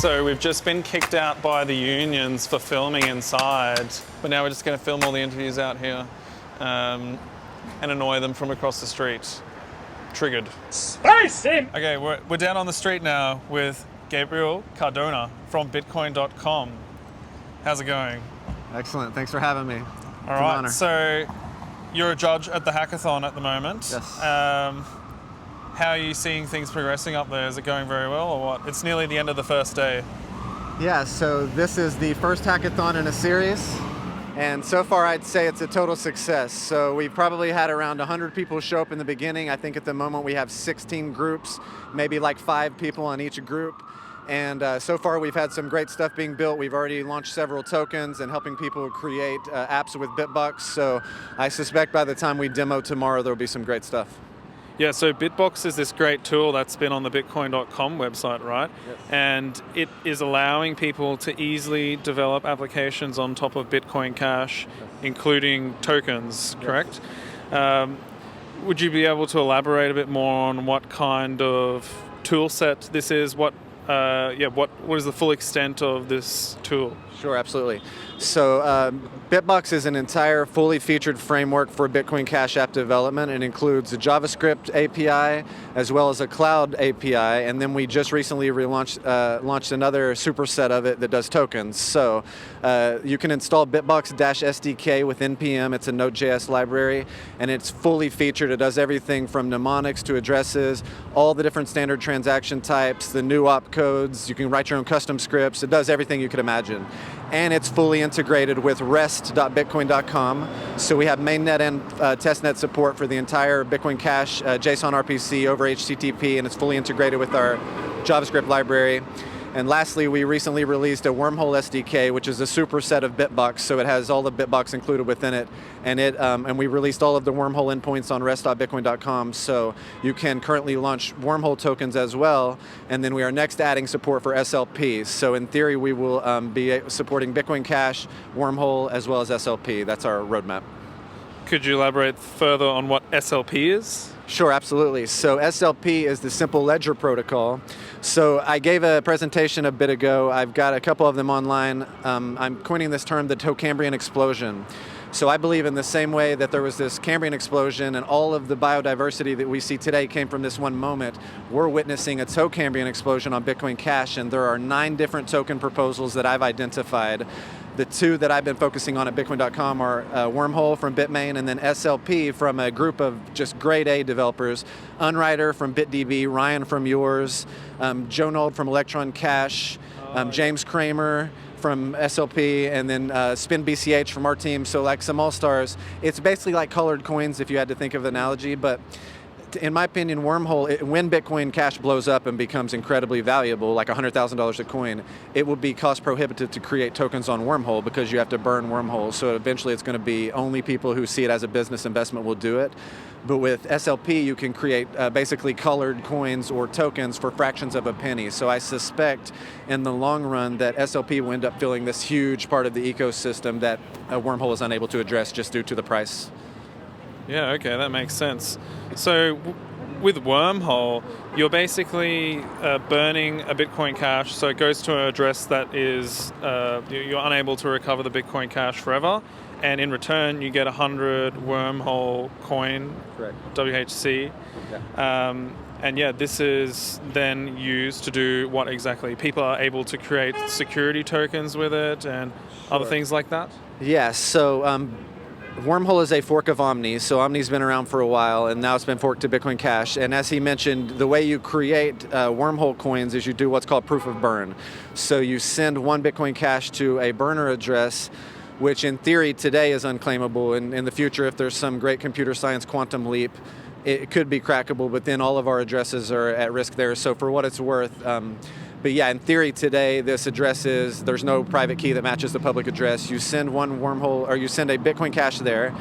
So we've just been kicked out by the unions for filming inside, but now we're just going to film all the interviews out here and annoy them from across the street. Triggered. Spicy! Okay, we're down on the street now with Gabriel Cardona from bitcoin.com. How's it going? Excellent. Thanks for having me. All right. So you're a judge at the Hackathon at the moment. Yes. How are you seeing things progressing up there? Is it going very well or what? It's nearly the end of the first day. Yeah, so this is the first hackathon in a series, and so far I'd say it's a total success. So we've probably had around 100 people show up in the beginning. I think at the moment we have 16 groups, maybe like 5 people on each group. And so far we've had some great stuff being built. We've already launched several tokens and helping people create apps with BitBox. So I suspect by the time we demo tomorrow, there'll be some great stuff. Yeah, so BitBox is this great tool that's been on the bitcoin.com website, right? Yes. And it is allowing people to easily develop applications on top of Bitcoin Cash, including tokens, correct? Yes. Would you be able to elaborate a bit more on what kind of tool set this is? What is the full extent of this tool? Sure, absolutely. So BitBox is an entire fully featured framework for Bitcoin Cash app development. It includes a JavaScript API as well as a cloud API, and then we just recently launched another superset of it that does tokens. So you can install BitBox-SDK with NPM. It's a Node.js library, and it's fully featured. It does everything from mnemonics to addresses, all the different standard transaction types, the new opcodes. You can write your own custom scripts. It does everything you could imagine. And it's fully integrated with rest.bitcoin.com. So we have mainnet and testnet support for the entire Bitcoin Cash JSON RPC over HTTP, and it's fully integrated with our JavaScript library. And lastly, we recently released a Wormhole SDK, which is a superset of BitBox, so it has all the BitBox included within it. And we released all of the Wormhole endpoints on rest.bitcoin.com, so you can currently launch Wormhole tokens as well. And then we are next adding support for SLPs. So in theory, we will be supporting Bitcoin Cash, Wormhole, as well as SLP. That's our roadmap. Could you elaborate further on what SLP is? Sure, absolutely. So SLP is the Simple Ledger Protocol. So I gave a presentation a bit ago. I've got a couple of them online. I'm coining this term the Tocambrian explosion. So I believe in the same way that there was this Cambrian explosion and all of the biodiversity that we see today came from this one moment, we're witnessing a Tocambrian explosion on Bitcoin Cash, and there are 9 different token proposals that I've identified. The 2 that I've been focusing on at bitcoin.com are Wormhole from Bitmain and then SLP from a group of just grade A developers, Unwriter from BitDB, Ryan from Yours, Joe Nold from Electron Cash, James Kramer from SLP, and then Spin BCH from our team. So like some all-stars. It's basically like colored coins if you had to think of the analogy, but in my opinion, Wormhole, when Bitcoin Cash blows up and becomes incredibly valuable, like $100,000 a coin, it will be cost prohibitive to create tokens on Wormhole because you have to burn Wormhole. So eventually it's going to be only people who see it as a business investment will do it. But with SLP, you can create basically colored coins or tokens for fractions of a penny. So I suspect in the long run that SLP will end up filling this huge part of the ecosystem that Wormhole is unable to address just due to the price. Yeah, okay, that makes sense. So with Wormhole, you're basically burning a Bitcoin Cash, so it goes to an address that is, you're unable to recover the Bitcoin Cash forever, and in return you get 100 Wormhole coin, correct, WHC. Yeah. And yeah, this is then used to do what exactly? People are able to create security tokens with it and other things like that? Yeah, so Wormhole is a fork of Omni, so Omni's been around for a while, and now it's been forked to Bitcoin Cash. And as he mentioned, the way you create Wormhole coins is you do what's called proof of burn. So you send 1 Bitcoin Cash to a burner address, which in theory today is unclaimable. And in the future, if there's some great computer science quantum leap, it could be crackable, but then all of our addresses are at risk there. So for what it's worth, but yeah, in theory today, this address there's no private key that matches the public address. You send 1 Wormhole, or you send a Bitcoin Cash there,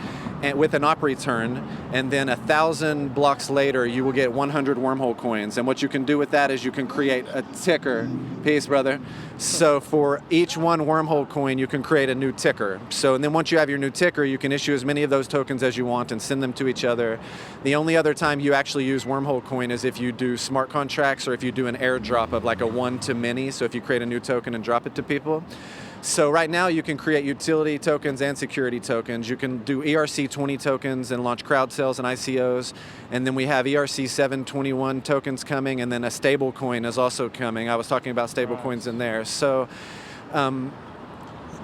and with an op return, and then 1,000 blocks later, you will get 100 Wormhole coins. And what you can do with that is you can create a ticker. Peace, brother. So for each one Wormhole coin, you can create a new ticker. So, and then once you have your new ticker, you can issue as many of those tokens as you want and send them to each other. The only other time you actually use Wormhole coin is if you do smart contracts or if you do an airdrop of like a one-to-many. So if you create a new token and drop it to people. So right now you can create utility tokens and security tokens. You can do ERC20 tokens and launch crowd sales and ICOs. And then we have ERC721 tokens coming, and then a stable coin is also coming. I was talking about stable coins in there. So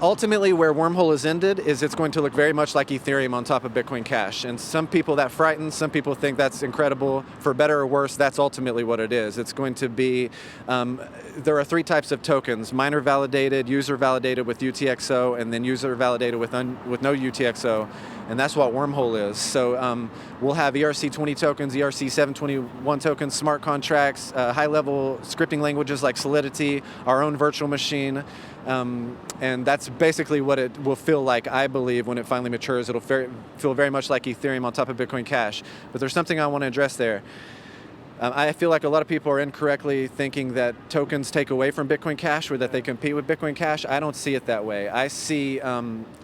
ultimately where Wormhole is ended is it's going to look very much like Ethereum on top of Bitcoin Cash. And some people that frightens, some people think that's incredible. For better or worse, that's ultimately what it is. It's going to be, there are 3 types of tokens: miner validated, user validated with UTXO, and then user validated with no UTXO. And that's what Wormhole is. So we'll have ERC20 tokens, ERC721 tokens, smart contracts, high-level scripting languages like Solidity, our own virtual machine. And that's basically what it will feel like, I believe, when it finally matures. It'll feel very much like Ethereum on top of Bitcoin Cash. But there's something I want to address there. I feel like a lot of people are incorrectly thinking that tokens take away from Bitcoin Cash or that they compete with Bitcoin Cash. I don't see it that way. I see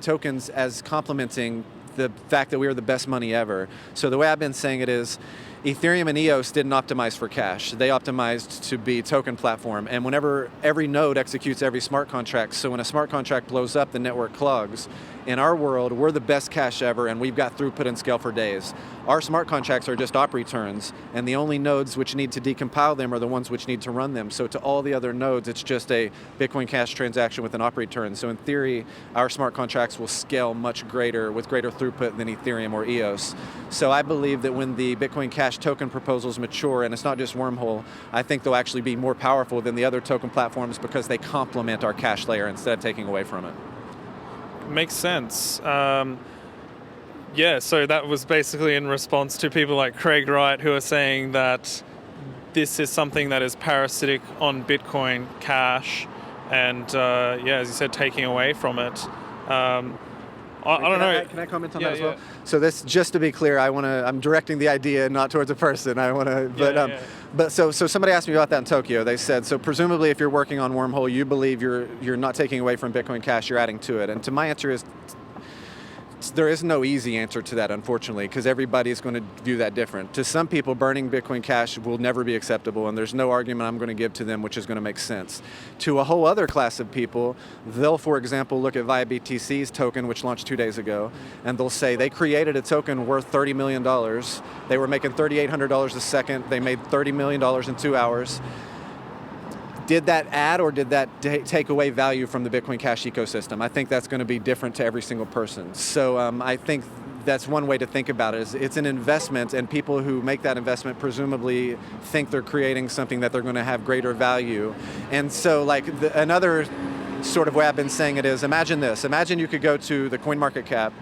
tokens as complementing the fact that we are the best money ever. So the way I've been saying it is, Ethereum and EOS didn't optimize for cash. They optimized to be token platform. And whenever every node executes every smart contract, so when a smart contract blows up, the network clogs. In our world, we're the best cash ever, and we've got throughput and scale for days. Our smart contracts are just op returns, and the only nodes which need to decompile them are the ones which need to run them. So to all the other nodes, it's just a Bitcoin Cash transaction with an op return. So in theory, our smart contracts will scale much greater, with greater throughput than Ethereum or EOS. So I believe that when the Bitcoin Cash token proposals mature, and it's not just Wormhole, I think they'll actually be more powerful than the other token platforms because they complement our cash layer instead of taking away from it. Makes sense. Yeah, so that was basically in response to people like Craig Wright who are saying that this is something that is parasitic on Bitcoin Cash and, yeah, as you said, taking away from it. I don't know. Can I comment on that as well? So this, just to be clear, I'm directing the idea not towards a person. But so somebody asked me about that in Tokyo. They said, so presumably if you're working on Wormhole, you believe you're not taking away from Bitcoin Cash, you're adding to it. And to my answer is, there is no easy answer to that, unfortunately, because everybody is going to view that different. To some people, burning Bitcoin Cash will never be acceptable, and there's no argument I'm going to give to them which is going to make sense. To a whole other class of people, they'll, for example, look at ViaBTC's token, which launched 2 days ago, and they'll say they created a token worth $30 million. They were making $3,800 a second. They made $30 million in 2 hours. Did that add or did that take away value from the Bitcoin Cash ecosystem? I think that's going to be different to every single person. So I think that's one way to think about it. Is it's an investment, and people who make that investment presumably think they're creating something that they're going to have greater value. And so like another sort of way I've been saying it is, imagine this. Imagine you could go to the CoinMarketCap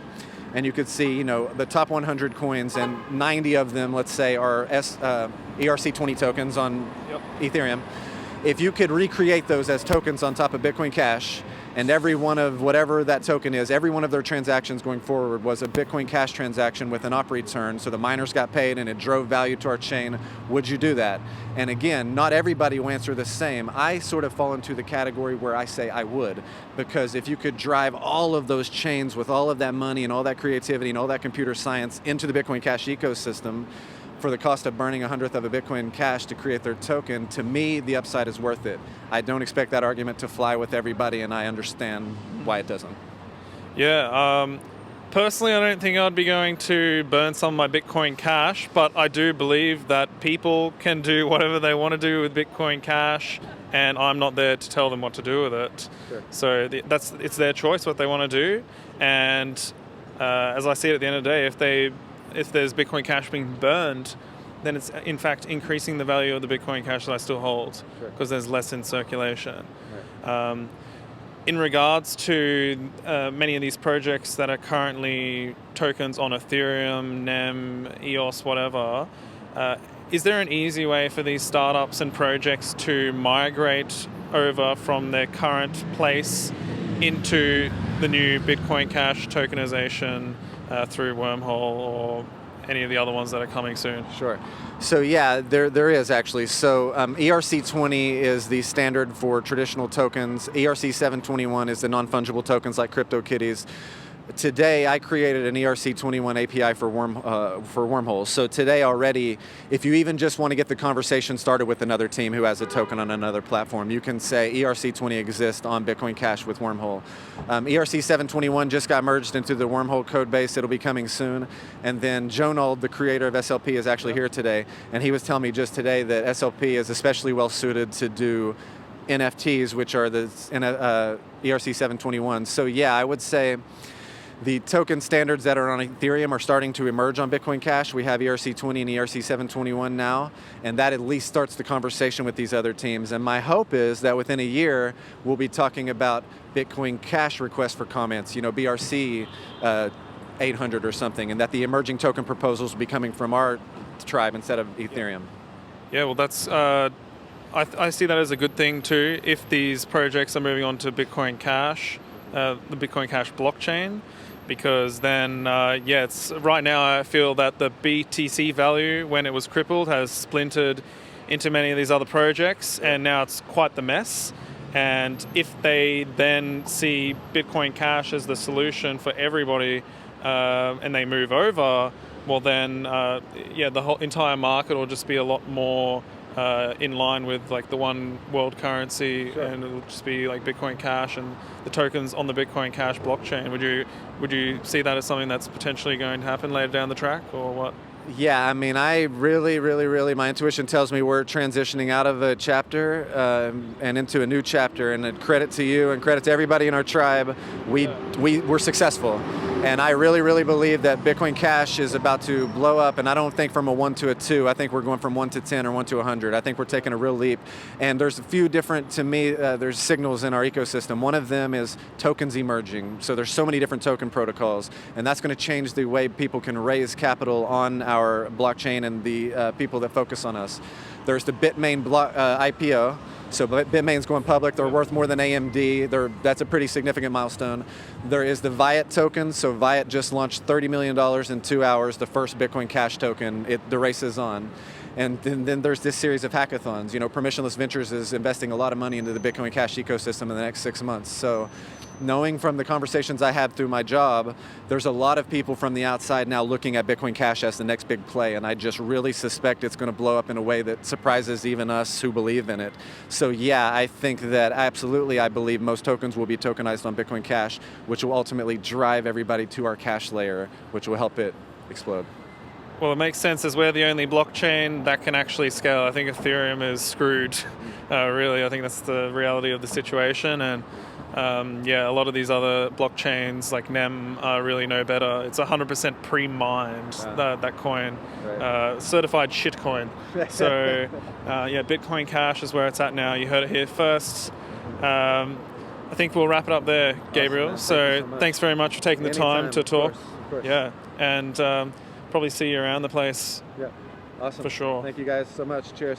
and you could see, the top 100 coins, and 90 of them, let's say, are ERC20 tokens on Ethereum. If you could recreate those as tokens on top of Bitcoin Cash, and every one of whatever that token is, every one of their transactions going forward was a Bitcoin Cash transaction with an op return, so the miners got paid and it drove value to our chain, would you do that? And again, not everybody will answer the same. I sort of fall into the category where I say I would, because if you could drive all of those chains with all of that money and all that creativity and all that computer science into the Bitcoin Cash ecosystem, for the cost of burning 100th of a Bitcoin Cash to create their token, to me, the upside is worth it. I don't expect that argument to fly with everybody, and I understand why it doesn't. Yeah, personally, I don't think I'd be going to burn some of my Bitcoin Cash, but I do believe that people can do whatever they want to do with Bitcoin Cash, and I'm not there to tell them what to do with it. Sure. So it's their choice what they want to do, and as I see it at the end of the day, if there's Bitcoin Cash being burned, then it's in fact increasing the value of the Bitcoin Cash that I still hold, because there's less in circulation. Right. In regards to many of these projects that are currently tokens on Ethereum, NEM, EOS, whatever, is there an easy way for these startups and projects to migrate over from their current place into the new Bitcoin Cash tokenization through Wormhole or any of the other ones that are coming soon? Sure. So yeah, there is actually. So ERC20 is the standard for traditional tokens. ERC721 is the non-fungible tokens like CryptoKitties. Today, I created an ERC21 API for Wormhole. So today already, if you even just want to get the conversation started with another team who has a token on another platform, you can say ERC20 exists on Bitcoin Cash with Wormhole. ERC721 just got merged into the Wormhole code base. It'll be coming soon. And then Jonald, the creator of SLP, is actually here today. And he was telling me just today that SLP is especially well suited to do NFTs, which are the ERC721. So yeah, I would say the token standards that are on Ethereum are starting to emerge on Bitcoin Cash. We have ERC20 and ERC721 now, and that at least starts the conversation with these other teams. And my hope is that within a year, we'll be talking about Bitcoin Cash requests for comments, BRC 800 or something, and that the emerging token proposals will be coming from our tribe instead of Ethereum. Yeah, well, that's I see that as a good thing too. If these projects are moving on to Bitcoin Cash, the Bitcoin Cash blockchain, because then, it's right now I feel that the BTC value, when it was crippled, has splintered into many of these other projects, and now it's quite the mess. And if they then see Bitcoin Cash as the solution for everybody, and they move over, well then, the whole entire market will just be a lot more in line with like the one world currency, sure. And it'll just be like Bitcoin Cash and the tokens on the Bitcoin Cash blockchain. Would you see that as something that's potentially going to happen later down the track, or what? Yeah, I mean, I really, my intuition tells me we're transitioning out of a chapter and into a new chapter. And credit to you and credit to everybody in our tribe. We're successful. And I really believe that Bitcoin Cash is about to blow up. And I don't think from a 1 to a 2. I think we're going from 1 to 10 or 1 to 100. I think we're taking a real leap. And there's a few different, to me, there's signals in our ecosystem. One of them is tokens emerging. So there's so many different token protocols. And that's going to change the way people can raise capital on our blockchain and the people that focus on us. There's the Bitmain IPO. So Bitmain's going public. They're worth more than AMD. That's a pretty significant milestone. There is the Viet token. So Viet just launched $30 million in 2 hours, the first Bitcoin Cash token. The race is on. And then there's this series of hackathons. Permissionless Ventures is investing a lot of money into the Bitcoin Cash ecosystem in the next 6 months. So knowing from the conversations I had through my job, there's a lot of people from the outside now looking at Bitcoin Cash as the next big play, and I just really suspect it's going to blow up in a way that surprises even us who believe in it. So yeah, I think that absolutely, I believe most tokens will be tokenized on Bitcoin Cash, which will ultimately drive everybody to our cash layer, which will help it explode. Well, it makes sense as we're the only blockchain that can actually scale. I think Ethereum is screwed, really. I think that's the reality of the situation. And a lot of these other blockchains like NEM really know better. It's 100% pre-mined, that coin, right. Certified shitcoin. So Bitcoin Cash is where it's at now. You heard it here first. I think we'll wrap it up there, Gabriel. Awesome. So thanks very much for taking the time to talk. Of course. Yeah, and probably see you around the place. Yeah, awesome. For sure. Thank you guys so much. Cheers.